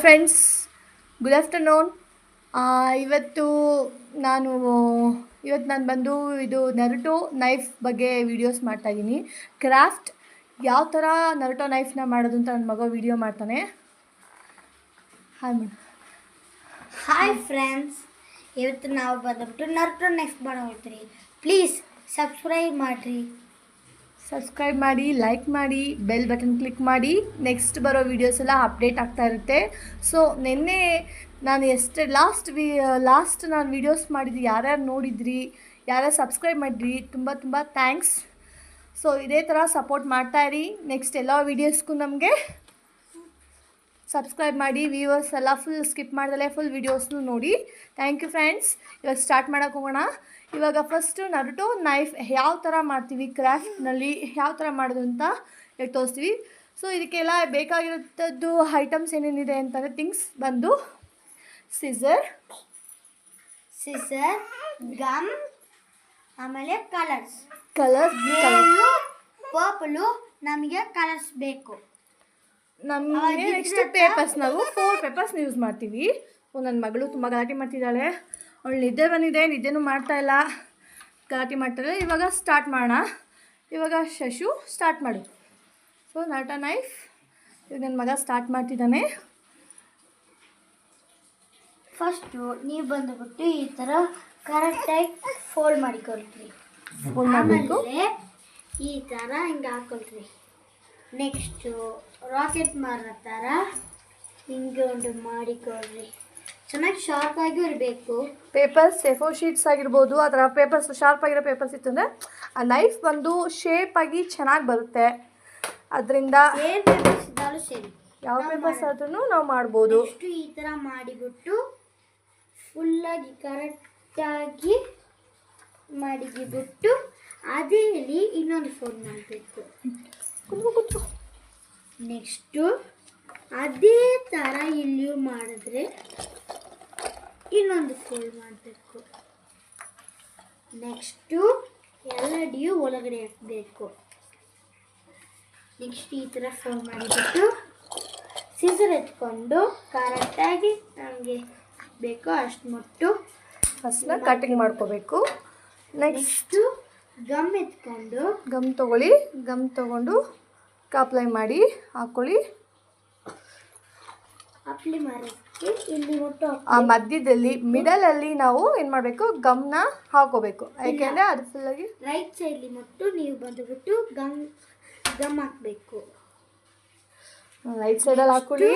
Friends, good afternoon. ಇವತ್ತು ನಾನು ಬಂದು ಇದು ನರುಟೋ ನೈಫ್ ಬಗ್ಗೆ ವೀಡಿಯೋಸ್ ಮಾಡ್ತಾಯಿದ್ದೀನಿ. ಕ್ರಾಫ್ಟ್ ಯಾವ ಥರ ನರುಟೋ ನೈಫ್ನ ಮಾಡೋದು ಅಂತ ನನ್ನ ಮಗ ವೀಡಿಯೋ ಮಾಡ್ತಾನೆ. ಹಾಯ್ ಫ್ರೆಂಡ್ಸ್, ಇವತ್ತು ನಾವು ಬಂದುಬಿಟ್ಟು ನರುಟೋ ನೈಫ್ ಮಾಡೋಗ್ತೀರಿ. ಪ್ಲೀಸ್ ಸಬ್ಸ್ಕ್ರೈಬ್ ಮಾಡಿ, ಲೈಕ್ ಮಾಡಿ, ಬೆಲ್ ಬಟನ್ ಕ್ಲಿಕ್ ಮಾಡಿ. ನೆಕ್ಸ್ಟ್ ಬರೋ ವೀಡಿಯೋಸ್ ಎಲ್ಲ ಅಪ್ಡೇಟ್ ಆಗ್ತಾ ಇರುತ್ತೆ. ಸೊ ನಿನ್ನೆ ನಾನು ಲಾಸ್ಟ್ ನಾನು ವೀಡಿಯೋಸ್ ಮಾಡಿದ್ವಿ, ಯಾರ್ಯಾರು ನೋಡಿದ್ರಿ, ಯಾರ್ಯಾರು ಸಬ್ಸ್ಕ್ರೈಬ್ ಮಾಡಿದ್ರಿ, ತುಂಬ ಥ್ಯಾಂಕ್ಸ್. ಸೊ ಇದೇ ಥರ ಸಪೋರ್ಟ್ ಮಾಡ್ತಾಯಿರಿ. ನೆಕ್ಸ್ಟ್ ಎಲ್ಲ ವೀಡಿಯೋಸ್ಗೂ ನಮಗೆ ಸಬ್ಸ್ಕ್ರೈಬ್ ಮಾಡಿ. ವ್ಯೂವರ್ಸ್ ಎಲ್ಲ ಫುಲ್ ಸ್ಕಿಪ್ ಮಾಡ್ದಲೇ ಫುಲ್ ವೀಡಿಯೋಸ್ನು ನೋಡಿ. Thank you friends. ಇವಾಗ ಸ್ಟಾರ್ಟ್ ಮಾಡೋಕೆ ಹೋಗೋಣ. ಇವಾಗ ಫಸ್ಟು ನರುಟೋ ನೈಫ್ ಯಾವ ಥರ ಮಾಡ್ತೀವಿ, ಕ್ರಾಫ್ಟ್ನಲ್ಲಿ ಯಾವ ಥರ ಮಾಡೋದು ಅಂತ ತೋರಿಸ್ತೀವಿ. ಸೊ ಇದಕ್ಕೆಲ್ಲ ಬೇಕಾಗಿರೋಂಥದ್ದು ಐಟಮ್ಸ್ ಏನೇನಿದೆ ಅಂತಂದರೆ ಥಿಂಗ್ಸ್ ಬಂದು ಸಿಸರ್, ಗಮ್, ಆಮೇಲೆ ಕಲರ್ಸ್. ಪರ್ಪಲು ನಮಗೆ ಕಲರ್ಸ್ ಬೇಕು. ನಮಗೆ ನೆಕ್ಸ್ಟ್ ಪೇಪರ್ಸ್, ನಾವು 4 ಪೇಪರ್ಸ್ನ ಯೂಸ್ ಮಾಡ್ತೀವಿ. ನನ್ನ ಮಗಳು ತುಂಬ ಗಲಾಟೆ ಮಾಡ್ತಿದ್ದಾಳೆ. ಅವಳು ನಿದ್ದೆ ಬಂದಿದೆ, ನಿದ್ದೆನೂ ಮಾಡ್ತಾಯಿಲ್ಲ, ಗಲಾಟೆ ಮಾಡ್ತಾಳೆ. ಇವಾಗ ಸ್ಟಾರ್ಟ್ ಮಾಡೋಣ. ಇವಾಗ ಶಶು ಸ್ಟಾರ್ಟ್ ಮಾಡು. ಸೊ ನರುಟೋ ನೈಫ್ ಇವಾಗ ನನ್ನ ಮಗ ಸ್ಟಾರ್ಟ್ ಮಾಡ್ತಿದ್ದಾನೆ. ಫಸ್ಟು ನೀವು ಬಂದುಬಿಟ್ಟು ಈ ಥರ ಕರೆಕ್ಟಾಗಿ ಫೋಲ್ಡ್ ಮಾಡಿಕೊಳ್ತೀವಿ. ಮಾಡಬೇಕು, ಈ ಥರ ಹಿಂಗೆ ಹಾಕೊಳ್ತೀವಿ. ನೆಕ್ಸ್ಟು ರಾಕೆಟ್ ಮಾರೋ ಥರ ಹಿಂಗೆ ಒಂದು ಮಾಡಿಕೊಳ್ರಿ. ಚೆನ್ನಾಗಿ ಶಾರ್ಪಾಗಿ ಇರಬೇಕು. ಪೇಪರ್ಸ್ A4 ಶೀಟ್ಸ್ ಆಗಿರ್ಬೋದು, ಆ ಥರ ಪೇಪರ್ಸ್ ಶಾರ್ಪ್ ಆಗಿರೋ ಪೇಪರ್ಸ್ ಇತ್ತಂದರೆ ಆ ನೈಫ್ ಬಂದು ಶೇಪಾಗಿ ಚೆನ್ನಾಗಿ ಬರುತ್ತೆ. ಅದರಿಂದ ಏನು ಪೇಪರ್ಸ್ ಇದ್ದಾலும் ಸರಿ, ಯಾವ ಪೇಪರ್ಸ್ ಆದ್ರೂ ನಾವು ಮಾಡ್ಬೋದು. ಇಷ್ಟು ಈ ಥರ ಮಾಡಿಬಿಟ್ಟು ಫುಲ್ಲಾಗಿ ಕರೆಕ್ಟಾಗಿ ಮಾಡಿಬಿಟ್ಟು ಅದೇಲಿ ಇನ್ನೊಂದು ಫೋಲ್ಡ್ ಮಾಡಬೇಕು. ನೆಕ್ಸ್ಟು ಅದೇ ಥರ ಇಲ್ಲಿಯೂ ಮಾಡಿದ್ರೆ ಇನ್ನೊಂದು ಫೋಲ್ಡ್ ಮಾಡಬೇಕು. ನೆಕ್ಸ್ಟು ಎಲ್ಲಡಿಯೂ ಒಳಗಡೆ ಹಾಕಬೇಕು. ನೆಕ್ಸ್ಟ್ ಈ ಥರ ಫೋಲ್ಡ್ ಮಾಡಿಬಿಟ್ಟು ಸಿಸರ್ ಎತ್ಕೊಂಡು ಕರೆಕ್ಟಾಗಿ ನಮಗೆ ಬೇಕೋ ಅಷ್ಟು ಮಟ್ಟು ಫಸ್ಟ್ನ ಕಟಿಂಗ್ ಮಾಡ್ಕೋಬೇಕು. ನೆಕ್ಸ್ಟು ಗಮ್ ಎತ್ಕೊಂಡು ಗಮ್ ತೊಗೊಂಡು ಅಪ್ಲೈ ಮಾಡಿ ಹಾಕ್ಕೊಳ್ಳಿ. ಅಪ್ಲೈ ಮಾಡೋಕ್ಕೆ ಇಲ್ಲಿ ಒಟ್ಟು ಆ ಮಧ್ಯದಲ್ಲಿ ಮಿಡಲಲ್ಲಿ ನಾವು ಏನು ಮಾಡಬೇಕು, ಗಮ್ನ ಹಾಕೋಬೇಕು. ಯಾಕೆಂದರೆ ಅದು ಫುಲ್ಲಾಗಿ ರೈಟ್ ಸೈಡ್ಲಿ ಮತ್ತು ನೀವು ಬಂದುಬಿಟ್ಟು ಗಮ್ ಹಾಕಬೇಕು. ರೈಟ್ ಸೈಡಲ್ಲಿ ಹಾಕ್ಕೊಳ್ಳಿ.